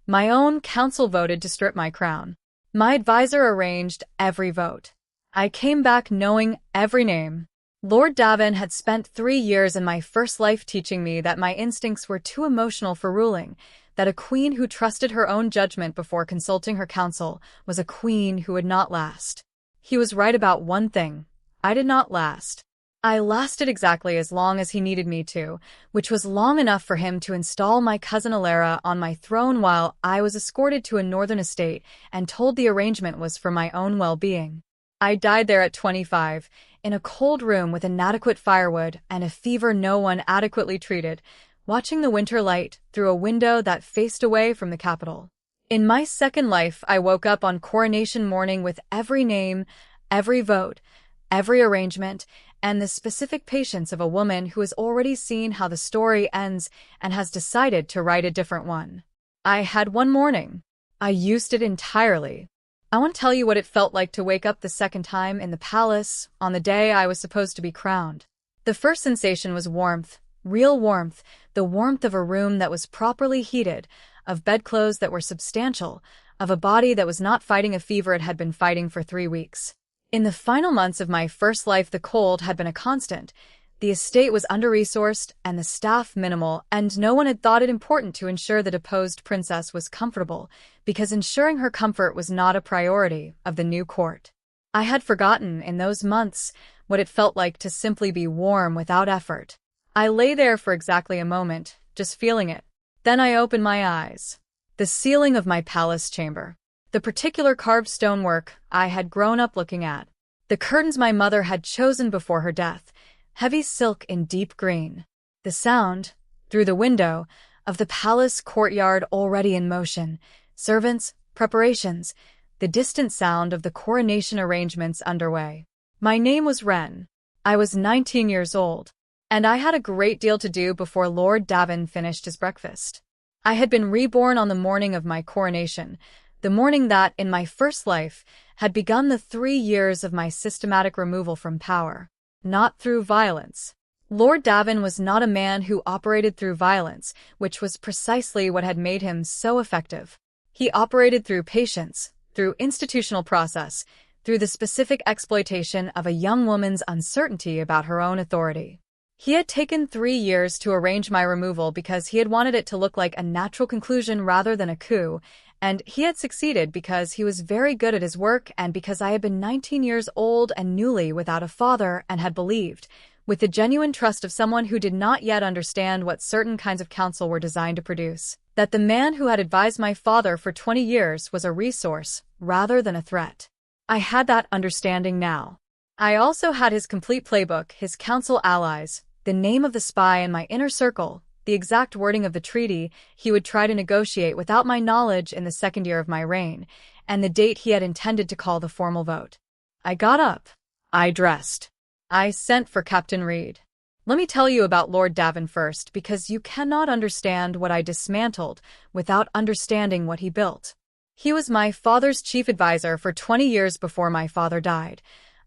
My own council voted to strip my crown. My advisor arranged every vote. I came back knowing every name. Lord Daven had spent 3 years in my first life teaching me that my instincts were too emotional for ruling, that a queen who trusted her own judgment before consulting her council was a queen who would not last. He was right about one thing. I did not last. I lasted exactly as long as he needed me to, which was long enough for him to install my cousin Alara on my throne while I was escorted to a northern estate and told the arrangement was for my own well-being. I died there at 25, in a cold room with inadequate firewood and a fever no one adequately treated, watching the winter light through a window that faced away from the capital. In my second life, I woke up on coronation morning with every name, every vote, every arrangement, and the specific patience of a woman who has already seen how the story ends and has decided to write a different one. I had one morning. I used it entirely. I want to tell you what it felt like to wake up the second time in the palace on the day I was supposed to be crowned. The first sensation was warmth, real warmth, the warmth of a room that was properly heated, of bedclothes that were substantial, of a body that was not fighting a fever it had been fighting for 3 weeks. In the final months of my first life, the cold had been a constant. The estate was under-resourced and the staff minimal, and no one had thought it important to ensure the deposed princess was comfortable, because ensuring her comfort was not a priority of the new court. I had forgotten, in those months, what it felt like to simply be warm without effort. I lay there for exactly a moment, just feeling it. Then I opened my eyes. The ceiling of my palace chamber. The particular carved stonework I had grown up looking at. The curtains my mother had chosen before her death, heavy silk in deep green. The sound, through the window, of the palace courtyard already in motion, servants, preparations, the distant sound of the coronation arrangements underway. My name was Wren. I was 19 years old, and I had a great deal to do before Lord Daven finished his breakfast. I had been reborn on the morning of my coronation, the morning that, in my first life, had begun the 3 years of my systematic removal from power. Not through violence. Lord Daven was not a man who operated through violence, which was precisely what had made him so effective. He operated through patience, through institutional process, through the specific exploitation of a young woman's uncertainty about her own authority. He had taken 3 years to arrange my removal because he had wanted it to look like a natural conclusion rather than a coup, and he had succeeded because he was very good at his work and because I had been 19 years old and newly without a father and had believed, with the genuine trust of someone who did not yet understand what certain kinds of counsel were designed to produce, that the man who had advised my father for 20 years was a resource rather than a threat. I had that understanding now. I also had his complete playbook, his council allies, the name of the spy in my inner circle, the exact wording of the treaty he would try to negotiate without my knowledge in the second year of my reign, and the date he had intended to call the formal vote. I got up. I dressed. I sent for Captain Reed. Let me tell you about Lord Daven first, because you cannot understand what I dismantled without understanding what he built. He was my father's chief advisor for 20 years before my father died,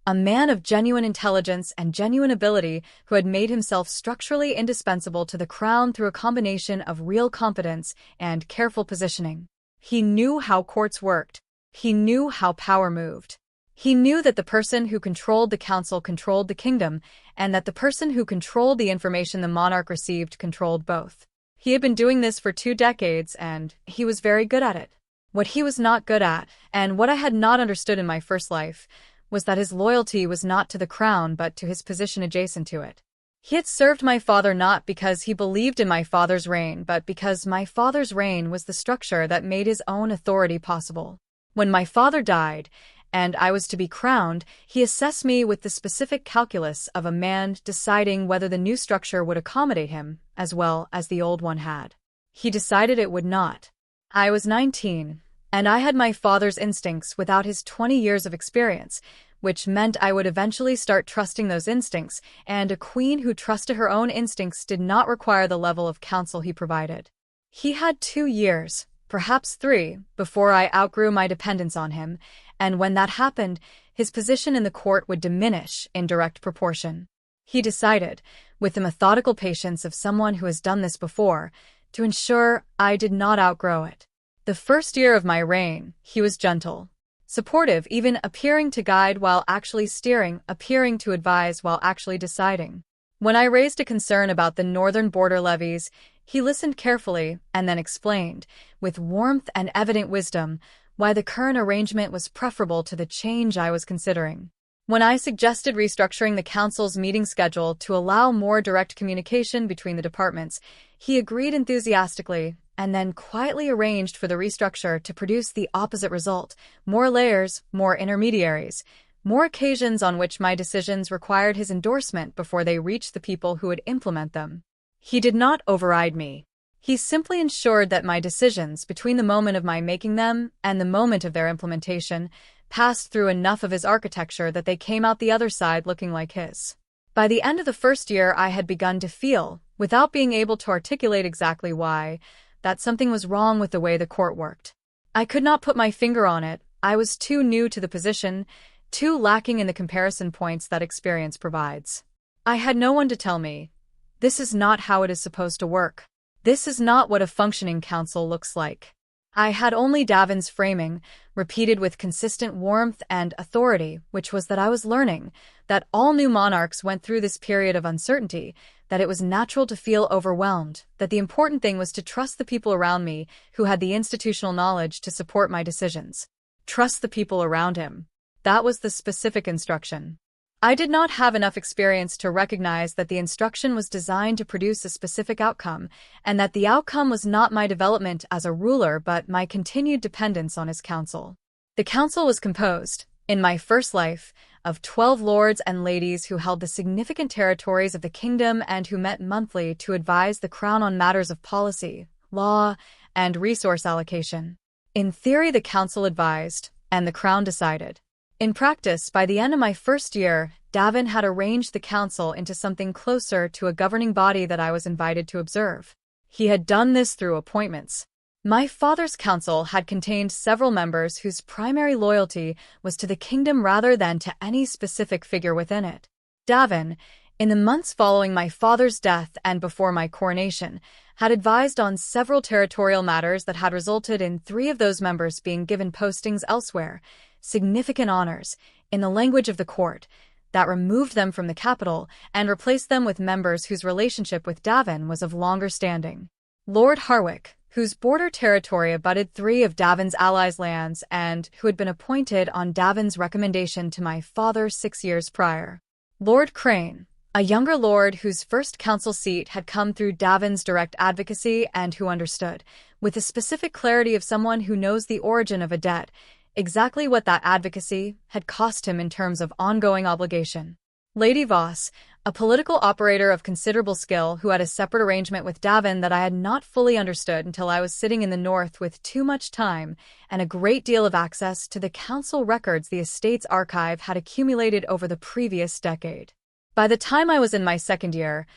a man of genuine intelligence and genuine ability who had made himself structurally indispensable to the crown through a combination of real competence and careful positioning. He knew how courts worked. He knew how power moved. He knew that the person who controlled the council controlled the kingdom, and that the person who controlled the information the monarch received controlled both. He had been doing this for 2 decades, and he was very good at it. What he was not good at, and what I had not understood in my first life, was that his loyalty was not to the crown but to his position adjacent to it. He had served my father not because he believed in my father's reign, but because my father's reign was the structure that made his own authority possible. When my father died, and I was to be crowned, he assessed me with the specific calculus of a man deciding whether the new structure would accommodate him as well as the old one had. He decided it would not. I was 19, and I had my father's instincts without his 20 years of experience, which meant I would eventually start trusting those instincts, and a queen who trusted her own instincts did not require the level of counsel he provided. He had 2 years, perhaps 3, before I outgrew my dependence on him, and when that happened, his position in the court would diminish in direct proportion. He decided, with the methodical patience of someone who has done this before, to ensure I did not outgrow it. The first year of my reign, he was gentle, supportive, even appearing to guide while actually steering, appearing to advise while actually deciding. When I raised a concern about the northern border levies, he listened carefully and then explained, with warmth and evident wisdom, why the current arrangement was preferable to the change I was considering. When I suggested restructuring the council's meeting schedule to allow more direct communication between the departments, he agreed enthusiastically and then quietly arranged for the restructure to produce the opposite result: more layers, more intermediaries, more occasions on which my decisions required his endorsement before they reached the people who would implement them. He did not override me. He simply ensured that my decisions, between the moment of my making them and the moment of their implementation, passed through enough of his architecture that they came out the other side looking like his. By the end of the first year, I had begun to feel, without being able to articulate exactly why, that something was wrong with the way the court worked. I could not put my finger on it. I was too new to the position, too lacking in the comparison points that experience provides. I had no one to tell me, "This is not how it is supposed to work. This is not what a functioning council looks like." I had only Daven's framing, repeated with consistent warmth and authority, which was that I was learning, that all new monarchs went through this period of uncertainty, that it was natural to feel overwhelmed, that the important thing was to trust the people around me who had the institutional knowledge to support my decisions. Trust the people around him. That was the specific instruction. I did not have enough experience to recognize that the instruction was designed to produce a specific outcome, and that the outcome was not my development as a ruler but my continued dependence on his council. The council was composed, in my first life, of 12 lords and ladies who held the significant territories of the kingdom and who met monthly to advise the crown on matters of policy, law, and resource allocation. In theory, the council advised, and the crown decided. In practice, by the end of my first year, Daven had arranged the council into something closer to a governing body that I was invited to observe. He had done this through appointments. My father's council had contained several members whose primary loyalty was to the kingdom rather than to any specific figure within it. Daven, in the months following my father's death and before my coronation, had advised on several territorial matters that had resulted in 3 of those members being given postings elsewhere, significant honors, in the language of the court, that removed them from the capital and replaced them with members whose relationship with Daven was of longer standing. Lord Harwick, whose border territory abutted 3 of Daven's allies' lands and who had been appointed on Daven's recommendation to my father 6 years prior. Lord Crane, a younger lord whose first council seat had come through Daven's direct advocacy and who understood, with the specific clarity of someone who knows the origin of a debt, exactly what that advocacy had cost him in terms of ongoing obligation. Lady Voss, a political operator of considerable skill who had a separate arrangement with Daven that I had not fully understood until I was sitting in the north with too much time and a great deal of access to the council records the estate's archive had accumulated over the previous decade. By the time I was in my second year,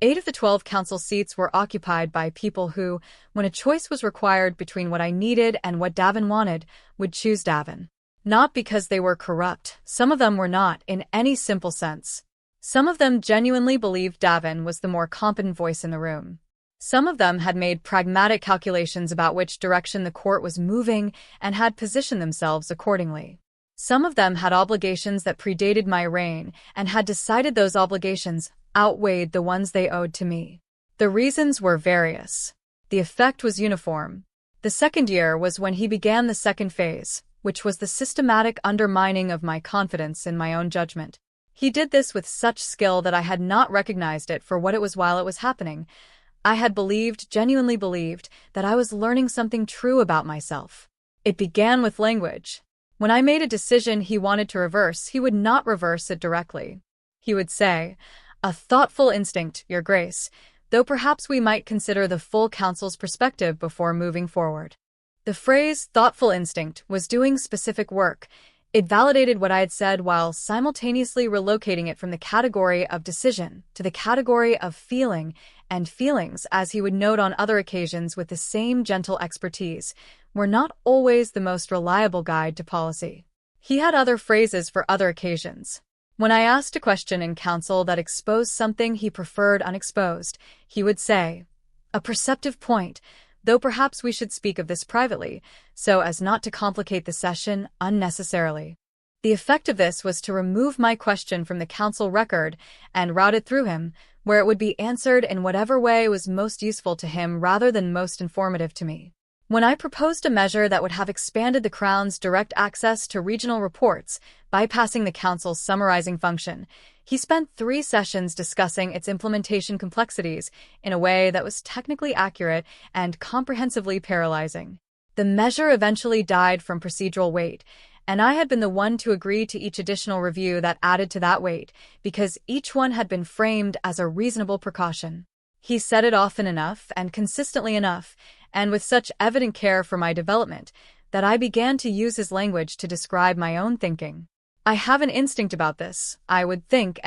8 of the 12 council seats were occupied by people who, when a choice was required between what I needed and what Daven wanted, would choose Daven. Not because they were corrupt. Some of them were not, in any simple sense. Some of them genuinely believed Daven was the more competent voice in the room. Some of them had made pragmatic calculations about which direction the court was moving and had positioned themselves accordingly. Some of them had obligations that predated my reign and had decided those obligations outweighed the ones they owed to me. The reasons were various. The effect was uniform. The second year was when he began the second phase, which was the systematic undermining of my confidence in my own judgment. He did this with such skill that I had not recognized it for what it was while it was happening. I had genuinely believed, that I was learning something true about myself. It began with language. When I made a decision he wanted to reverse, he would not reverse it directly. He would say, "A thoughtful instinct, Your Grace, though perhaps we might consider the full council's perspective before moving forward." The phrase thoughtful instinct was doing specific work. It validated what I had said while simultaneously relocating it from the category of decision to the category of feeling, and feelings, as he would note on other occasions with the same gentle expertise, were not always the most reliable guide to policy. He had other phrases for other occasions. When I asked a question in council that exposed something he preferred unexposed, he would say, "A perceptive point, though perhaps we should speak of this privately, so as not to complicate the session unnecessarily. The effect of this was to remove my question from the council record and route it through him, where it would be answered in whatever way was most useful to him rather than most informative to me. When I proposed a measure that would have expanded the Crown's direct access to regional reports, bypassing the Council's summarizing function, he spent 3 sessions discussing its implementation complexities in a way that was technically accurate and comprehensively paralyzing. The measure eventually died from procedural weight, and I had been the one to agree to each additional review that added to that weight, because each one had been framed as a reasonable precaution. He said it often enough and consistently enough, and with such evident care for my development, that I began to use his language to describe my own thinking. I have an instinct about this, I would think,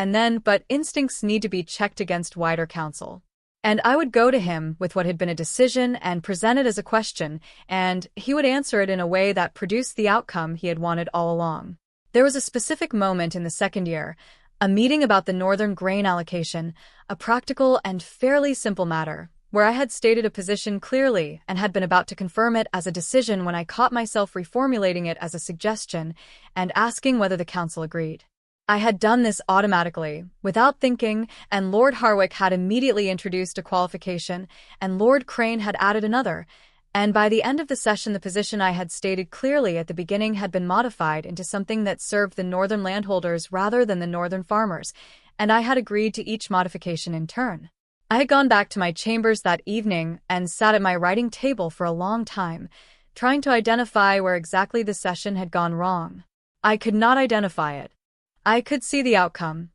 but instincts need to be checked against wider counsel. And I would go to him with what had been a decision and present it as a question, and he would answer it in a way that produced the outcome he had wanted all along. There was a specific moment in the second year, a meeting about the northern grain allocation, a practical and fairly simple matter, where I had stated a position clearly and had been about to confirm it as a decision when I caught myself reformulating it as a suggestion and asking whether the council agreed. I had done this automatically, without thinking, and Lord Harwick had immediately introduced a qualification, and Lord Crane had added another, and by the end of the session the position I had stated clearly at the beginning had been modified into something that served the northern landholders rather than the northern farmers, and I had agreed to each modification in turn. I had gone back to my chambers that evening and sat at my writing table for a long time, trying to identify where exactly the session had gone wrong. I could not identify it. I could see the outcome.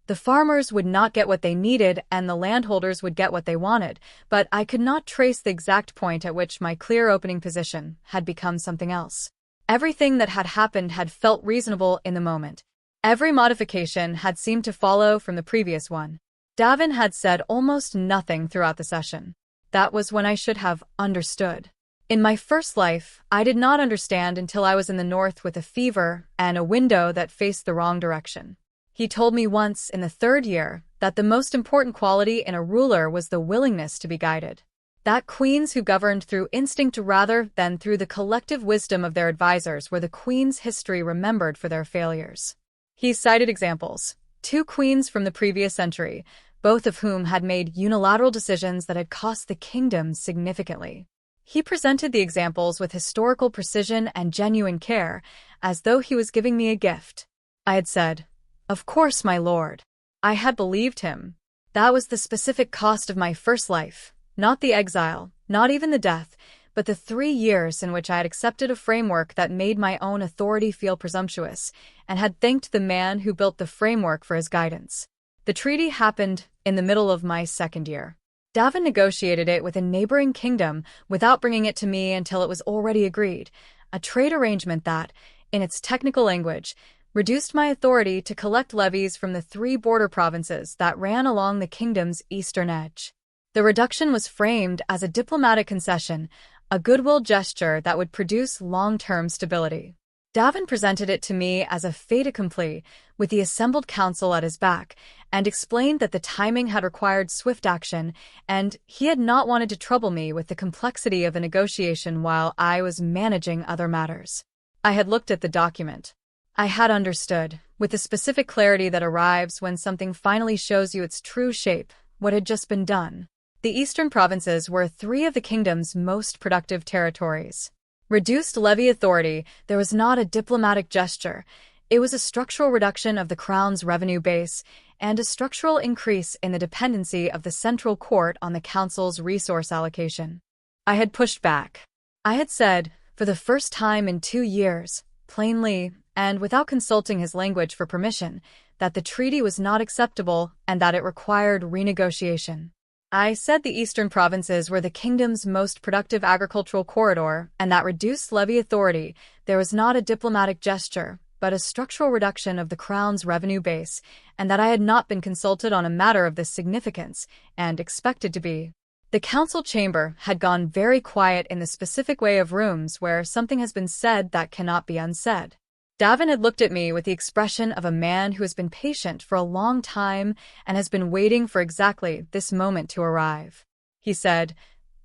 The farmers would not get what they needed and the landholders would get what they wanted, but I could not trace the exact point at which my clear opening position had become something else. Everything that had happened had felt reasonable in the moment. Every modification had seemed to follow from the previous one. Daven had said almost nothing throughout the session. That was when I should have understood. In my first life, I did not understand until I was in the north with a fever and a window that faced the wrong direction. He told me once in the 3rd year that the most important quality in a ruler was the willingness to be guided. That queens who governed through instinct rather than through the collective wisdom of their advisors were the queens history remembered for their failures. He cited examples, 2 queens from the previous century, both of whom had made unilateral decisions that had cost the kingdom significantly. He presented the examples with historical precision and genuine care, as though he was giving me a gift. I had said, "Of course, my lord." I had believed him. That was the specific cost of my first life, not the exile, not even the death, but the 3 years in which I had accepted a framework that made my own authority feel presumptuous, and had thanked the man who built the framework for his guidance. The treaty happened in the middle of my 2nd year. Daven negotiated it with a neighboring kingdom without bringing it to me until it was already agreed, a trade arrangement that, in its technical language, reduced my authority to collect levies from the 3 border provinces that ran along the kingdom's eastern edge. The reduction was framed as a diplomatic concession, a goodwill gesture that would produce long-term stability. Daven presented it to me as a fait accompli, with the assembled council at his back, and explained that the timing had required swift action, and he had not wanted to trouble me with the complexity of a negotiation while I was managing other matters. I had looked at the document. I had understood, with the specific clarity that arrives when something finally shows you its true shape, what had just been done. The eastern provinces were 3 of the kingdom's most productive territories. Reduced levy authority, there was not a diplomatic gesture. It was a structural reduction of the crown's revenue base and a structural increase in the dependency of the central court on the council's resource allocation. I had pushed back. I had said, for the first time in 2 years, plainly, and without consulting his language for permission, that the treaty was not acceptable and that it required renegotiation. I said the eastern provinces were the kingdom's most productive agricultural corridor, and that reduced levy authority, there was not a diplomatic gesture, but a structural reduction of the crown's revenue base, and that I had not been consulted on a matter of this significance, and expected to be. The council chamber had gone very quiet in the specific way of rooms where something has been said that cannot be unsaid. Daven had looked at me with the expression of a man who has been patient for a long time and has been waiting for exactly this moment to arrive. He said,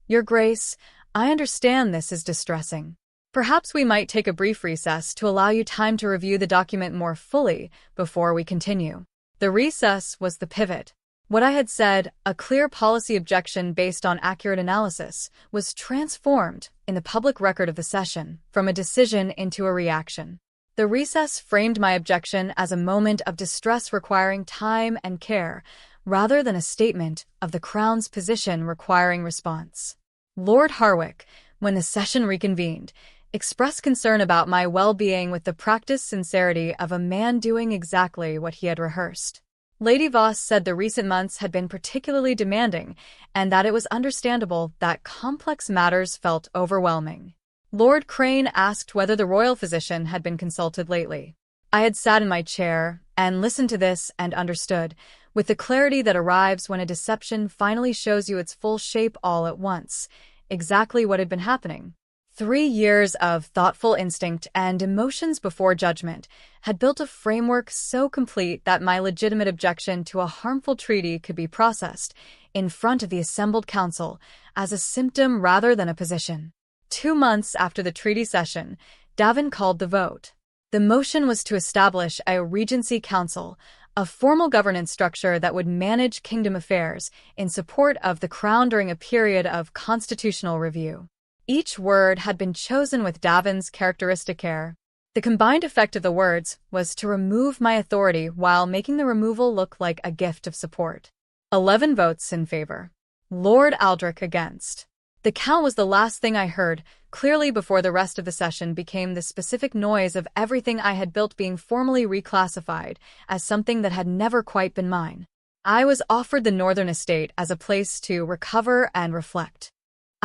"Your Grace, I understand this is distressing. Perhaps we might take a brief recess to allow you time to review the document more fully before we continue. The recess was the pivot. What I had said, a clear policy objection based on accurate analysis, was transformed, in the public record of the session, from a decision into a reaction. The recess framed my objection as a moment of distress requiring time and care, rather than a statement of the Crown's position requiring response. Lord Harwick, when the session reconvened, expressed concern about my well-being with the practiced sincerity of a man doing exactly what he had rehearsed. Lady Voss said the recent months had been particularly demanding, and that it was understandable that complex matters felt overwhelming. Lord Crane asked whether the royal physician had been consulted lately. I had sat in my chair and listened to this and understood, with the clarity that arrives when a deception finally shows you its full shape all at once, exactly what had been happening. 3 years of thoughtful instinct and emotions before judgment had built a framework so complete that my legitimate objection to a harmful treaty could be processed in front of the assembled council as a symptom rather than a position. 2 months after the treaty session, Daven called the vote. The motion was to establish a Regency Council, a formal governance structure that would manage kingdom affairs in support of the Crown during a period of constitutional review. Each word had been chosen with Daven's characteristic care. The combined effect of the words was to remove my authority while making the removal look like a gift of support. 11 votes in favor. Lord Aldrich against. The count was the last thing I heard, clearly before the rest of the session became the specific noise of everything I had built being formally reclassified as something that had never quite been mine. I was offered the Northern Estate as a place to recover and reflect.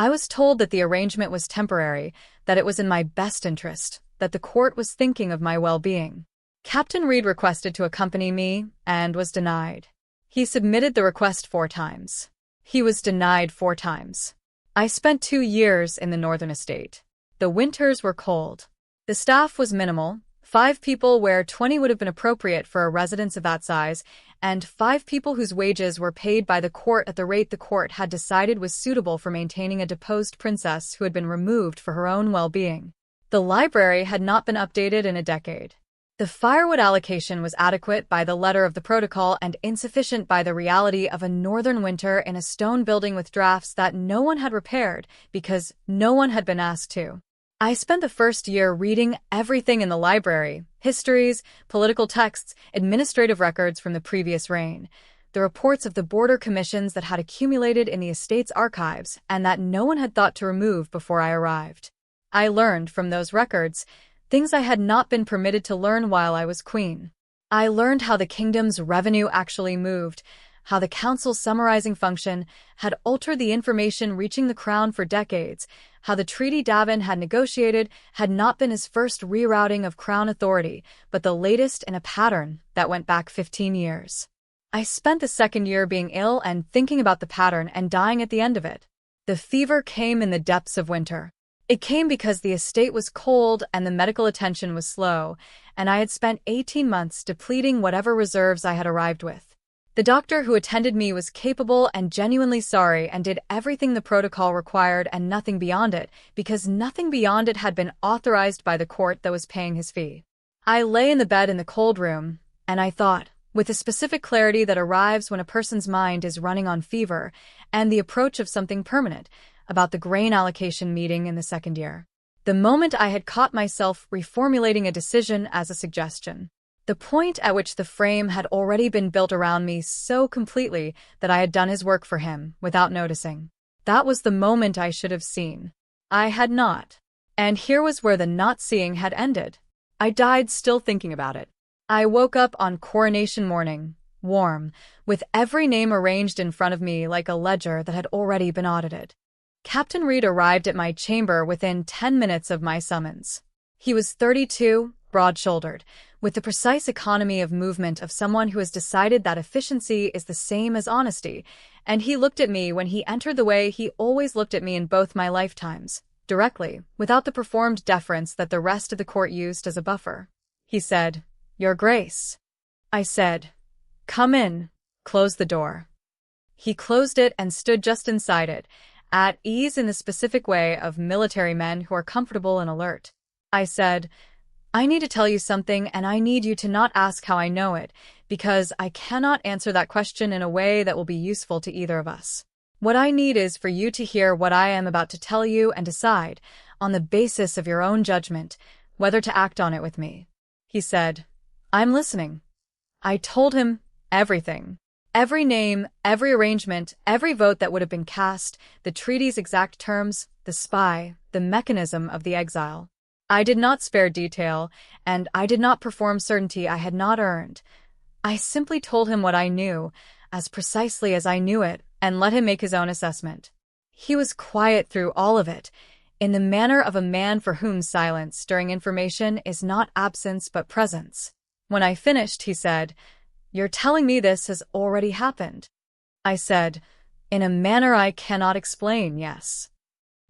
I was told that the arrangement was temporary, that it was in my best interest, that the court was thinking of my well-being. Captain Reed requested to accompany me and was denied. He submitted the request 4 times. He was denied 4 times. I spent 2 years in the Northern Estate. The winters were cold. The staff was minimal, 5 people where 20 would have been appropriate for a residence of that size, and 5 people whose wages were paid by the court at the rate the court had decided was suitable for maintaining a deposed princess who had been removed for her own well-being. The library had not been updated in a decade. The firewood allocation was adequate by the letter of the protocol and insufficient by the reality of a northern winter in a stone building with drafts that no one had repaired because no one had been asked to. I spent the first year reading everything in the library: histories, political texts, administrative records from the previous reign, the reports of the border commissions that had accumulated in the estate's archives and that no one had thought to remove before I arrived. I learned from those records things I had not been permitted to learn while I was queen. I learned how the kingdom's revenue actually moved, how the council's summarizing function had altered the information reaching the crown for decades, how the treaty Daven had negotiated had not been his first rerouting of crown authority, but the latest in a pattern that went back 15 years. I spent the second year being ill and thinking about the pattern and dying at the end of it. The fever came in the depths of winter. It came because the estate was cold and the medical attention was slow, and I had spent 18 months depleting whatever reserves I had arrived with. The doctor who attended me was capable and genuinely sorry and did everything the protocol required and nothing beyond it, because nothing beyond it had been authorized by the court that was paying his fee. I lay in the bed in the cold room, and I thought, with the specific clarity that arrives when a person's mind is running on fever and the approach of something permanent, about the grain allocation meeting in the second year. The moment I had caught myself reformulating a decision as a suggestion. The point at which the frame had already been built around me so completely that I had done his work for him without noticing. That was the moment I should have seen. I had not. And here was where the not seeing had ended. I died still thinking about it. I woke up on coronation morning, warm, with every name arranged in front of me like a ledger that had already been audited. Captain Reed arrived at my chamber within 10 minutes of my summons. He was 32, broad-shouldered, with the precise economy of movement of someone who has decided that efficiency is the same as honesty, and he looked at me when he entered the way he always looked at me in both my lifetimes, directly, without the performed deference that the rest of the court used as a buffer. He said, "Your Grace." I said, "Come in." Close the door. He closed it and stood just inside it, at ease in the specific way of military men who are comfortable and alert. I said, I need to tell you something, and I need you to not ask how I know it, because I cannot answer that question in a way that will be useful to either of us. What I need is for you to hear what I am about to tell you and decide, on the basis of your own judgment, whether to act on it with me. He said, I'm listening. I told him everything. Every name, every arrangement, every vote that would have been cast, the treaty's exact terms, the spy, the mechanism of the exile. I did not spare detail, and I did not perform certainty I had not earned. I simply told him what I knew, as precisely as I knew it, and let him make his own assessment. He was quiet through all of it, in the manner of a man for whom silence during information is not absence but presence. When I finished, he said, You're telling me this has already happened? I said, in a manner I cannot explain, yes.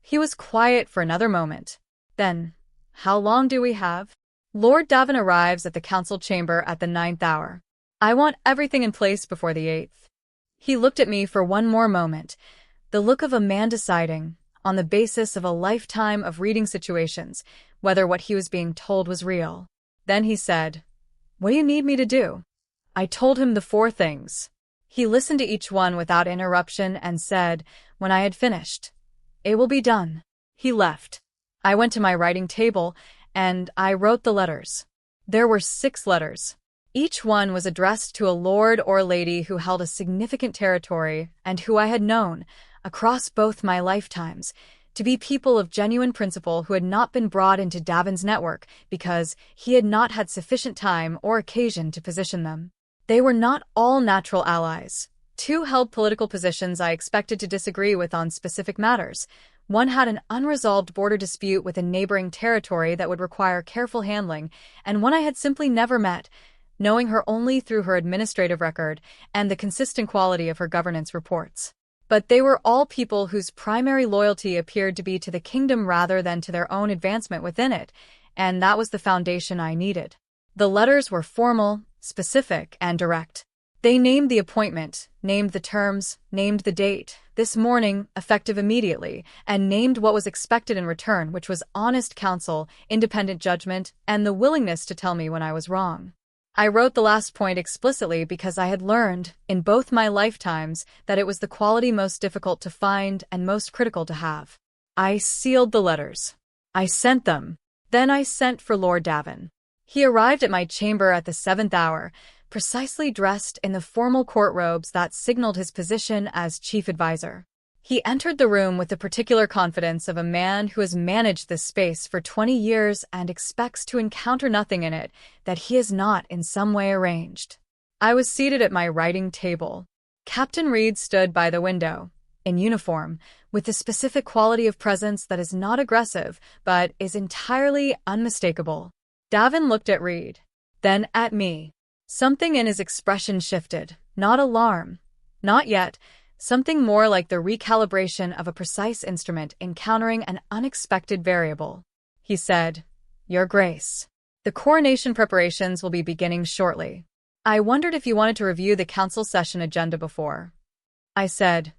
He was quiet for another moment. Then, how long do we have? Lord Daven arrives at the council chamber at the 9th hour. I want everything in place before the 8th. He looked at me for one more moment, the look of a man deciding, on the basis of a lifetime of reading situations, whether what he was being told was real. Then he said, What do you need me to do? I told him the 4 things. He listened to each one without interruption and said, when I had finished, It will be done. He left. I went to my writing table, and I wrote the letters. There were 6 letters. Each one was addressed to a lord or lady who held a significant territory and who I had known, across both my lifetimes, to be people of genuine principle who had not been brought into Daven's network because he had not had sufficient time or occasion to position them. They were not all natural allies. 2 held political positions I expected to disagree with on specific matters. One had an unresolved border dispute with a neighboring territory that would require careful handling, and one I had simply never met, knowing her only through her administrative record and the consistent quality of her governance reports. But they were all people whose primary loyalty appeared to be to the kingdom rather than to their own advancement within it, and that was the foundation I needed. The letters were formal, specific, and direct. They named the appointment, named the terms, named the date, this morning, effective immediately, and named what was expected in return, which was honest counsel, independent judgment, and the willingness to tell me when I was wrong. I wrote the last point explicitly because I had learned, in both my lifetimes, that it was the quality most difficult to find and most critical to have. I sealed the letters. I sent them. Then I sent for Lord Daven. He arrived at my chamber at the 7th hour, precisely dressed in the formal court robes that signaled his position as chief advisor. He entered the room with the particular confidence of a man who has managed this space for 20 years and expects to encounter nothing in it that he has not in some way arranged. I was seated at my writing table. Captain Reed stood by the window, in uniform, with the specific quality of presence that is not aggressive, but is entirely unmistakable. Daven looked at Reed, then at me. Something in his expression shifted, not alarm, not yet, something more like the recalibration of a precise instrument encountering an unexpected variable. He said, Your Grace, the coronation preparations will be beginning shortly. I wondered if you wanted to review the council session agenda before. I said,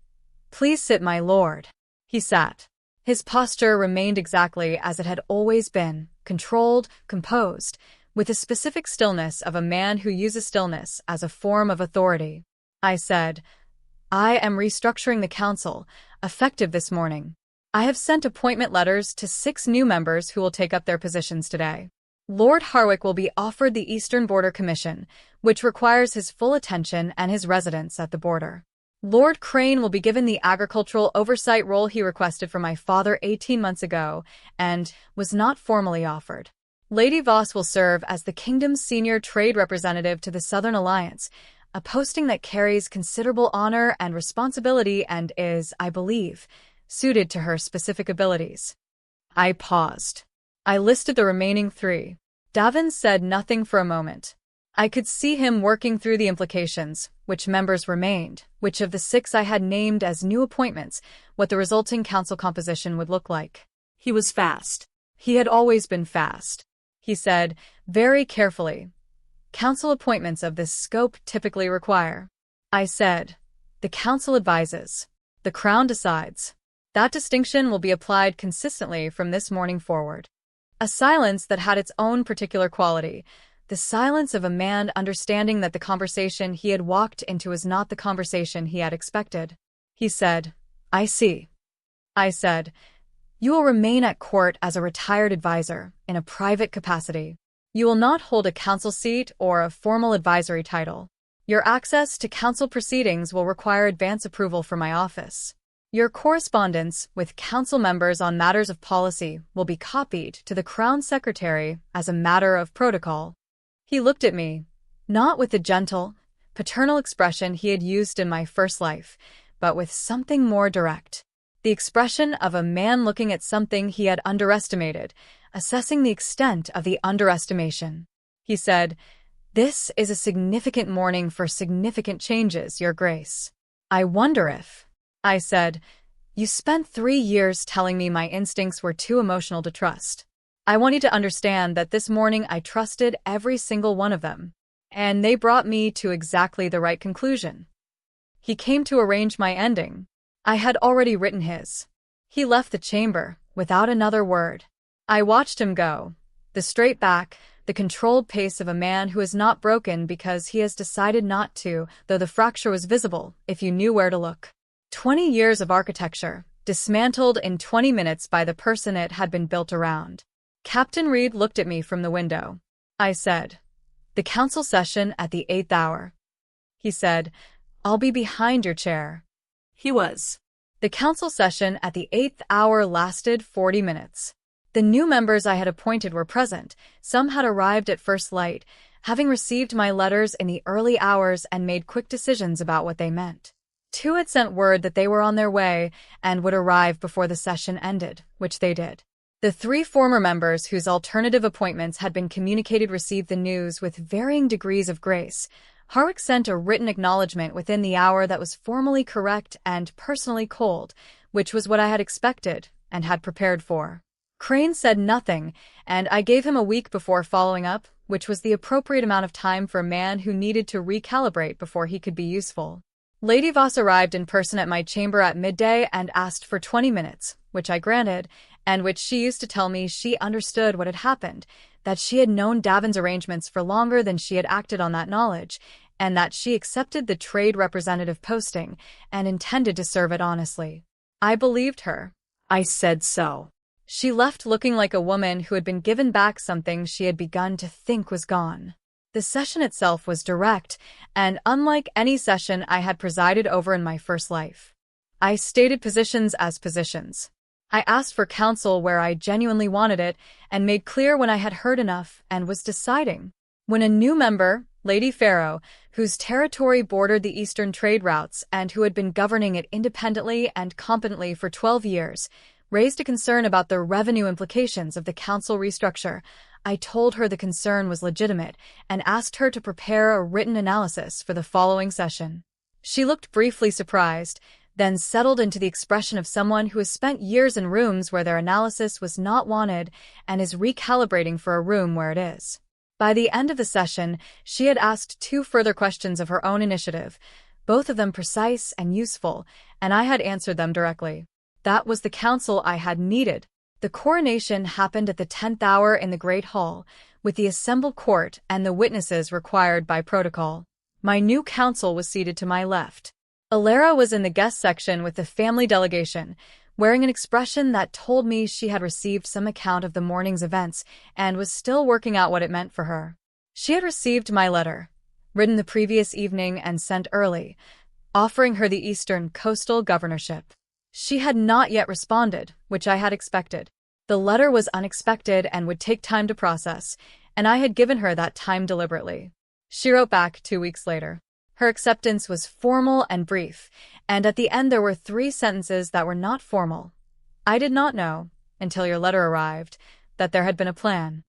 Please sit, my lord. He sat. His posture remained exactly as it had always been, controlled, composed, with the specific stillness of a man who uses stillness as a form of authority. I said, I am restructuring the council, effective this morning. I have sent appointment letters to 6 new members who will take up their positions today. Lord Harwick will be offered the Eastern Border Commission, which requires his full attention and his residence at the border. Lord Crane will be given the agricultural oversight role he requested from my father 18 months ago and was not formally offered. Lady Voss will serve as the kingdom's senior trade representative to the Southern Alliance, a posting that carries considerable honor and responsibility and is, I believe, suited to her specific abilities. I paused. I listed the remaining 3. Daven said nothing for a moment. I could see him working through the implications, which members remained, which of the 6 I had named as new appointments, what the resulting council composition would look like. He was fast. He had always been fast. He said, very carefully, Council appointments of this scope typically require. I said, The council advises. The Crown decides. That distinction will be applied consistently from this morning forward. A silence that had its own particular quality, the silence of a man understanding that the conversation he had walked into was not the conversation he had expected. He said, "I see." I said, "You will remain at court as a retired advisor, in a private capacity. You will not hold a counsel seat or a formal advisory title. Your access to counsel proceedings will require advance approval from my office. Your correspondence with council members on matters of policy will be copied to the Crown Secretary as a matter of protocol." He looked at me, not with the gentle, paternal expression he had used in my first life, but with something more direct. The expression of a man looking at something he had underestimated, assessing the extent of the underestimation. He said, "This is a significant morning for significant changes, Your Grace." "I wonder if," I said, "you spent 3 years telling me my instincts were too emotional to trust. I want you to understand that this morning I trusted every single one of them, and they brought me to exactly the right conclusion." He came to arrange my ending. I had already written his. He left the chamber, without another word. I watched him go, the straight back, the controlled pace of a man who is not broken because he has decided not to, though the fracture was visible, if you knew where to look. 20 years of architecture, dismantled in 20 minutes by the person it had been built around. Captain Reed looked at me from the window. I said, "The council session at the 8th hour." He said, "I'll be behind your chair." He was. The council session at the 8th hour lasted 40 minutes. The new members I had appointed were present. Some had arrived at first light, having received my letters in the early hours and made quick decisions about what they meant. 2 had sent word that they were on their way and would arrive before the session ended, which they did. The 3 former members whose alternative appointments had been communicated received the news with varying degrees of grace. Harwick sent a written acknowledgement within the hour that was formally correct and personally cold, which was what I had expected and had prepared for. Crane said nothing, and I gave him a week before following up, which was the appropriate amount of time for a man who needed to recalibrate before he could be useful. Lady Voss arrived in person at my chamber at midday and asked for 20 minutes, which I granted, and which she used to tell me she understood what had happened, that she had known Daven's arrangements for longer than she had acted on that knowledge, and that she accepted the trade representative posting and intended to serve it honestly. I believed her. I said so. She left looking like a woman who had been given back something she had begun to think was gone. The session itself was direct, and unlike any session I had presided over in my first life. I stated positions as positions. I asked for counsel where I genuinely wanted it, and made clear when I had heard enough and was deciding. When a new member, Lady Farrow, whose territory bordered the eastern trade routes and who had been governing it independently and competently for 12 years, raised a concern about the revenue implications of the council restructure, I told her the concern was legitimate and asked her to prepare a written analysis for the following session. She looked briefly surprised, then settled into the expression of someone who has spent years in rooms where their analysis was not wanted and is recalibrating for a room where it is. By the end of the session, she had asked 2 further questions of her own initiative, both of them precise and useful, and I had answered them directly. That was the counsel I had needed. The coronation happened at the 10th hour in the Great Hall, with the assembled court and the witnesses required by protocol. My new counsel was seated to my left. Alara was in the guest section with the family delegation, wearing an expression that told me she had received some account of the morning's events and was still working out what it meant for her. She had received my letter, written the previous evening and sent early, offering her the Eastern Coastal Governorship. She had not yet responded, which I had expected. The letter was unexpected and would take time to process, and I had given her that time deliberately. She wrote back 2 weeks later. Her acceptance was formal and brief, and at the end there were 3 sentences that were not formal. I did not know, until your letter arrived, that there had been a plan.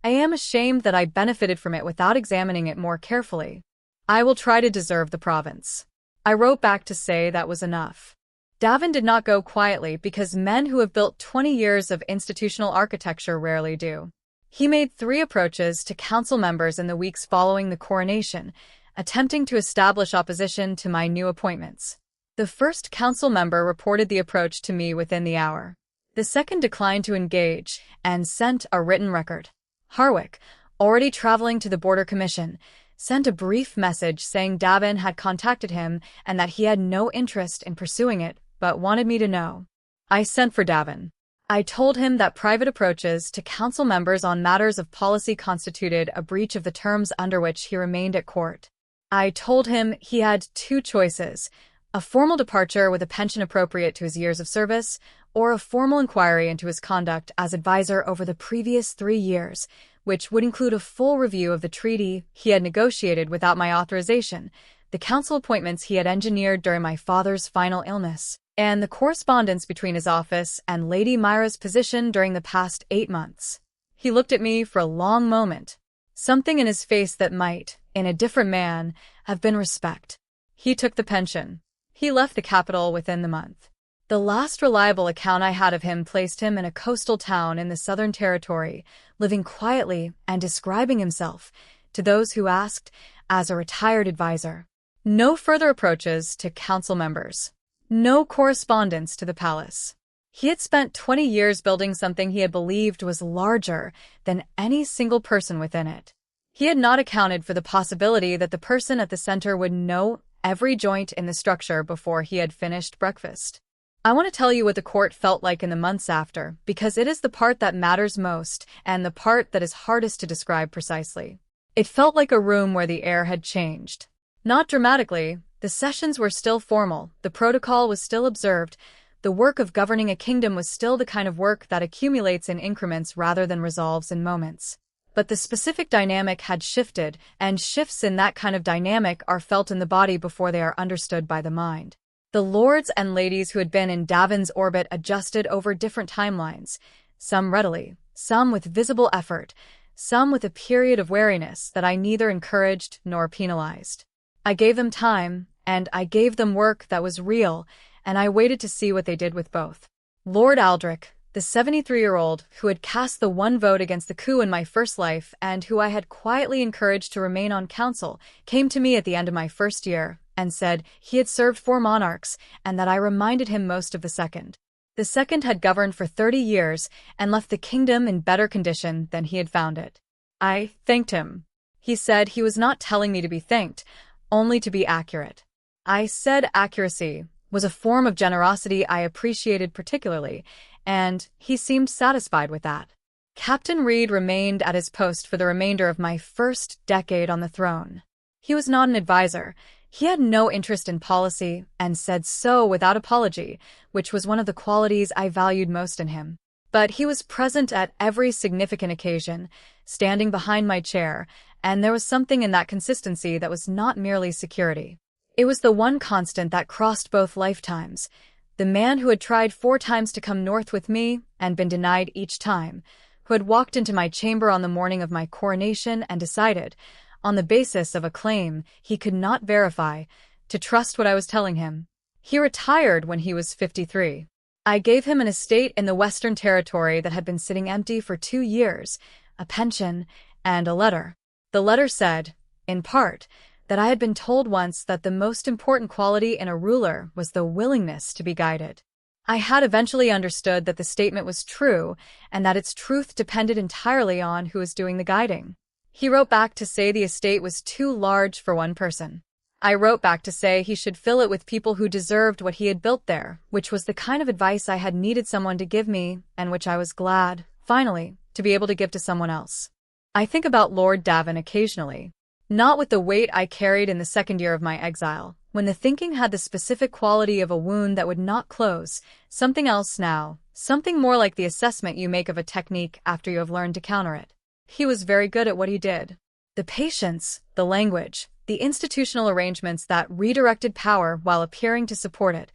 I am ashamed that I benefited from it without examining it more carefully. I will try to deserve the province. I wrote back to say that was enough. Daven did not go quietly because men who have built 20 years of institutional architecture rarely do. He made 3 approaches to council members in the weeks following the coronation, attempting to establish opposition to my new appointments. The first council member reported the approach to me within the hour. The second declined to engage and sent a written record. Harwick, already traveling to the Border Commission, sent a brief message saying Daven had contacted him and that he had no interest in pursuing it, but wanted me to know. I sent for Daven. I told him that private approaches to council members on matters of policy constituted a breach of the terms under which he remained at court. I told him he had two choices: a formal departure with a pension appropriate to his years of service, or a formal inquiry into his conduct as advisor over the previous 3 years, which would include a full review of the treaty he had negotiated without my authorization, the council appointments he had engineered during my father's final illness, and the correspondence between his office and Lady Myra's position during the past 8 months. He looked at me for a long moment, something in his face that might, in a different man, have been respect. He took the pension. He left the capital within the month. The last reliable account I had of him placed him in a coastal town in the Southern Territory, living quietly and describing himself, to those who asked, as a retired advisor. No further approaches to council members. No correspondence to the palace. He had spent 20 years building something he had believed was larger than any single person within it. He had not accounted for the possibility that the person at the center would know every joint in the structure before he had finished breakfast. I want to tell you what the court felt like in the months after, because it is the part that matters most and the part that is hardest to describe precisely. It felt like a room where the air had changed. Not dramatically. The sessions were still formal, the protocol was still observed, the work of governing a kingdom was still the kind of work that accumulates in increments rather than resolves in moments. But the specific dynamic had shifted, and shifts in that kind of dynamic are felt in the body before they are understood by the mind. The lords and ladies who had been in Daven's orbit adjusted over different timelines, some readily, some with visible effort, some with a period of wariness that I neither encouraged nor penalized. I gave them time, and I gave them work that was real, and I waited to see what they did with both. Lord Aldrich, the 73-year-old who had cast the one vote against the coup in my first life and who I had quietly encouraged to remain on council, came to me at the end of my first year and said he had served 4 monarchs and that I reminded him most of the second. The second had governed for 30 years and left the kingdom in better condition than he had found it. I thanked him. He said he was not telling me to be thanked, only to be accurate. I said accuracy was a form of generosity I appreciated particularly, and he seemed satisfied with that. Captain Reed remained at his post for the remainder of my first decade on the throne. He was not an advisor. He had no interest in policy, and said so without apology, which was one of the qualities I valued most in him. But he was present at every significant occasion, standing behind my chair, and there was something in that consistency that was not merely security. It was the one constant that crossed both lifetimes. The man who had tried 4 times to come north with me and been denied each time, who had walked into my chamber on the morning of my coronation and decided, on the basis of a claim he could not verify, to trust what I was telling him. He retired when he was 53. I gave him an estate in the Western Territory that had been sitting empty for 2 years, a pension, and a letter. The letter said, in part, that I had been told once that the most important quality in a ruler was the willingness to be guided. I had eventually understood that the statement was true, and that its truth depended entirely on who was doing the guiding. He wrote back to say the estate was too large for one person. I wrote back to say he should fill it with people who deserved what he had built there, which was the kind of advice I had needed someone to give me, and which I was glad, finally, to be able to give to someone else. I think about Lord Daven occasionally, not with the weight I carried in the second year of my exile, when the thinking had the specific quality of a wound that would not close, something else now, something more like the assessment you make of a technique after you have learned to counter it. He was very good at what he did. The patience, the language, the institutional arrangements that redirected power while appearing to support it,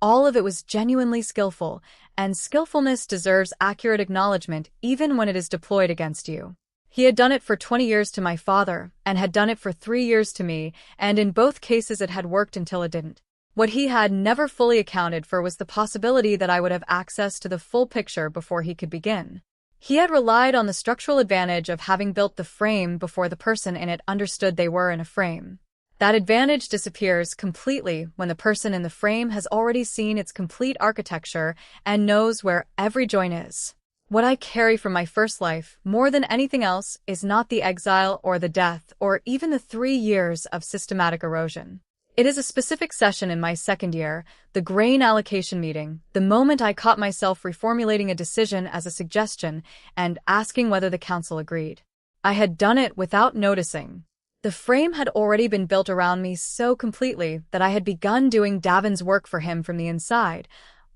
all of it was genuinely skillful, and skillfulness deserves accurate acknowledgement even when it is deployed against you. He had done it for 20 years to my father, and had done it for 3 years to me, and in both cases it had worked until it didn't. What he had never fully accounted for was the possibility that I would have access to the full picture before he could begin. He had relied on the structural advantage of having built the frame before the person in it understood they were in a frame. That advantage disappears completely when the person in the frame has already seen its complete architecture and knows where every joint is. What I carry from my first life, more than anything else, is not the exile or the death or even the 3 years of systematic erosion. It is a specific session in my second year, the grain allocation meeting, the moment I caught myself reformulating a decision as a suggestion and asking whether the council agreed. I had done it without noticing. The frame had already been built around me so completely that I had begun doing Daven's work for him from the inside,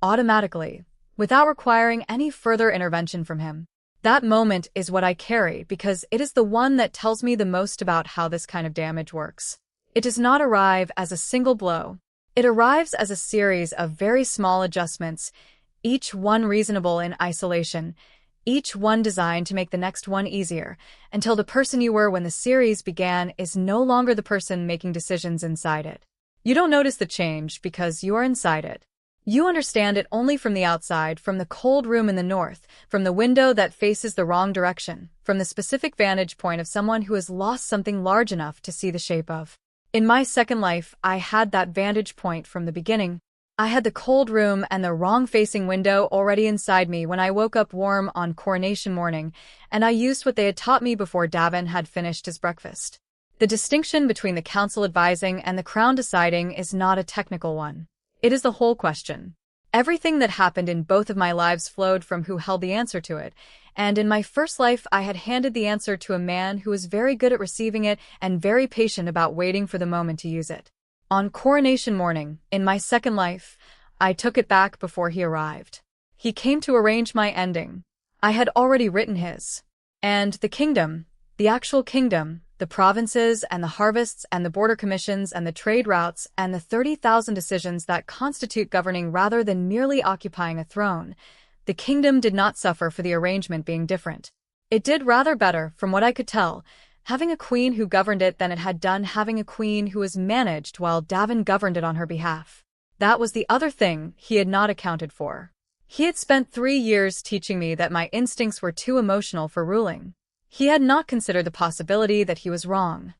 automatically, without requiring any further intervention from him. That moment is what I carry because it is the one that tells me the most about how this kind of damage works. It does not arrive as a single blow. It arrives as a series of very small adjustments, each one reasonable in isolation, each one designed to make the next one easier, until the person you were when the series began is no longer the person making decisions inside it. You don't notice the change because you are inside it. You understand it only from the outside, from the cold room in the north, from the window that faces the wrong direction, from the specific vantage point of someone who has lost something large enough to see the shape of. In my second life, I had that vantage point from the beginning. I had the cold room and the wrong-facing window already inside me when I woke up warm on coronation morning, and I used what they had taught me before Daven had finished his breakfast. The distinction between the council advising and the crown deciding is not a technical one. It is the whole question. Everything that happened in both of my lives flowed from who held the answer to it, and in my first life I had handed the answer to a man who was very good at receiving it and very patient about waiting for the moment to use it. On coronation morning, in my second life, I took it back before he arrived. He came to arrange my ending. I had already written his. And the kingdom, the actual kingdom, the provinces and the harvests and the border commissions and the trade routes and the 30,000 decisions that constitute governing rather than merely occupying a throne, the kingdom did not suffer for the arrangement being different. It did rather better, from what I could tell, having a queen who governed it than it had done having a queen who was managed while Daven governed it on her behalf. That was the other thing he had not accounted for. He had spent 3 years teaching me that my instincts were too emotional for ruling. He had not considered the possibility that he was wrong.